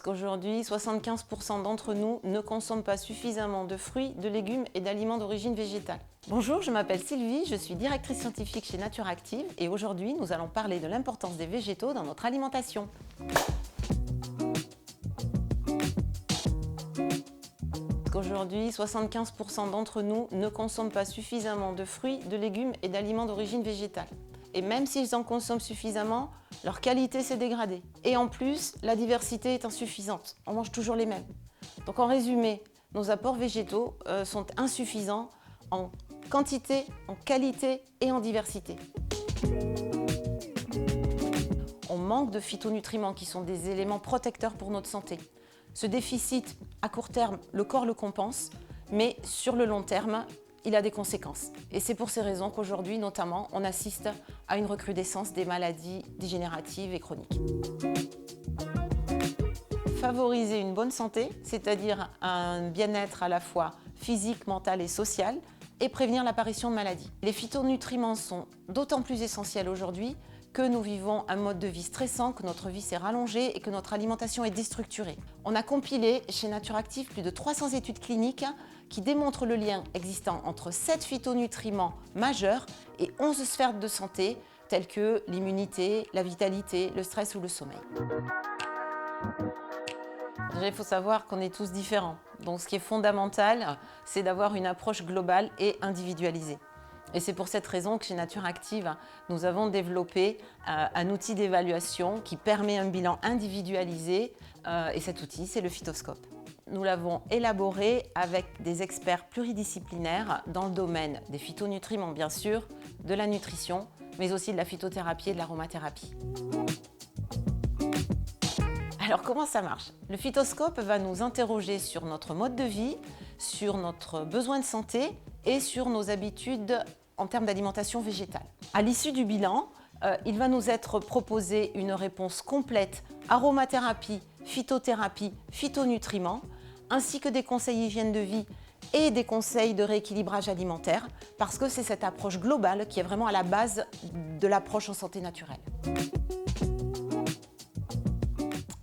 Aujourd'hui, 75% d'entre nous ne consomment pas suffisamment de fruits, de légumes et d'aliments d'origine végétale. Bonjour, je m'appelle Sylvie, je suis directrice scientifique chez Nature Active et aujourd'hui nous allons parler de l'importance des végétaux dans notre alimentation. Aujourd'hui, 75% d'entre nous ne consomment pas suffisamment de fruits, de légumes et d'aliments d'origine végétale. Et même s'ils en consomment suffisamment, leur qualité s'est dégradée. Et en plus, la diversité est insuffisante. On mange toujours les mêmes. Donc en résumé, nos apports végétaux sont insuffisants en quantité, en qualité et en diversité. On manque de phytonutriments qui sont des éléments protecteurs pour notre santé. Ce déficit, à court terme, le corps le compense, mais sur le long terme, il a des conséquences. Et c'est pour ces raisons qu'aujourd'hui, notamment, on assiste à une recrudescence des maladies dégénératives et chroniques. Favoriser une bonne santé, c'est-à-dire un bien-être à la fois physique, mental et social, et prévenir l'apparition de maladies. Les phytonutriments sont d'autant plus essentiels aujourd'hui que nous vivons un mode de vie stressant, que notre vie s'est rallongée et que notre alimentation est déstructurée. On a compilé chez Nature Active plus de 300 études cliniques qui démontrent le lien existant entre 7 phytonutriments majeurs et 11 sphères de santé telles que l'immunité, la vitalité, le stress ou le sommeil. Déjà, il faut savoir qu'on est tous différents. Donc ce qui est fondamental, c'est d'avoir une approche globale et individualisée. Et c'est pour cette raison que chez Nature Active, nous avons développé un outil d'évaluation qui permet un bilan individualisé. Et cet outil, c'est le Phytoscope. Nous l'avons élaboré avec des experts pluridisciplinaires dans le domaine des phytonutriments, bien sûr, de la nutrition, mais aussi de la phytothérapie et de l'aromathérapie. Alors comment ça marche? Le Phytoscope va nous interroger sur notre mode de vie, sur notre besoin de santé et sur nos habitudes en termes d'alimentation végétale. À l'issue du bilan, il va nous être proposé une réponse complète aromathérapie, phytothérapie, phytonutriments, ainsi que des conseils hygiène de vie et des conseils de rééquilibrage alimentaire, parce que c'est cette approche globale qui est vraiment à la base de l'approche en santé naturelle.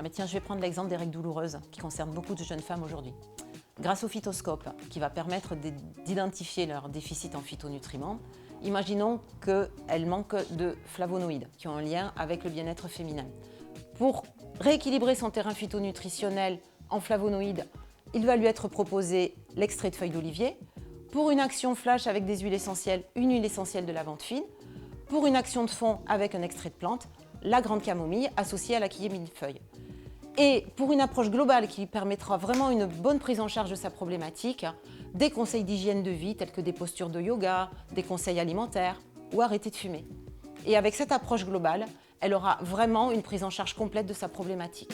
Mais tiens, je vais prendre l'exemple des règles douloureuses qui concernent beaucoup de jeunes femmes aujourd'hui. Grâce au Phytoscope, qui va permettre d'identifier leur déficit en phytonutriments, imaginons qu'elles manquent de flavonoïdes, qui ont un lien avec le bien-être féminin. Pour rééquilibrer son terrain phytonutritionnel en flavonoïdes, il va lui être proposé l'extrait de feuilles d'olivier. Pour une action flash avec des huiles essentielles, une huile essentielle de lavande fine. Pour une action de fond avec un extrait de plante, la grande camomille associée à l'aquilée millefeuille. Et pour une approche globale qui lui permettra vraiment une bonne prise en charge de sa problématique, des conseils d'hygiène de vie tels que des postures de yoga, des conseils alimentaires ou arrêter de fumer. Et avec cette approche globale, elle aura vraiment une prise en charge complète de sa problématique.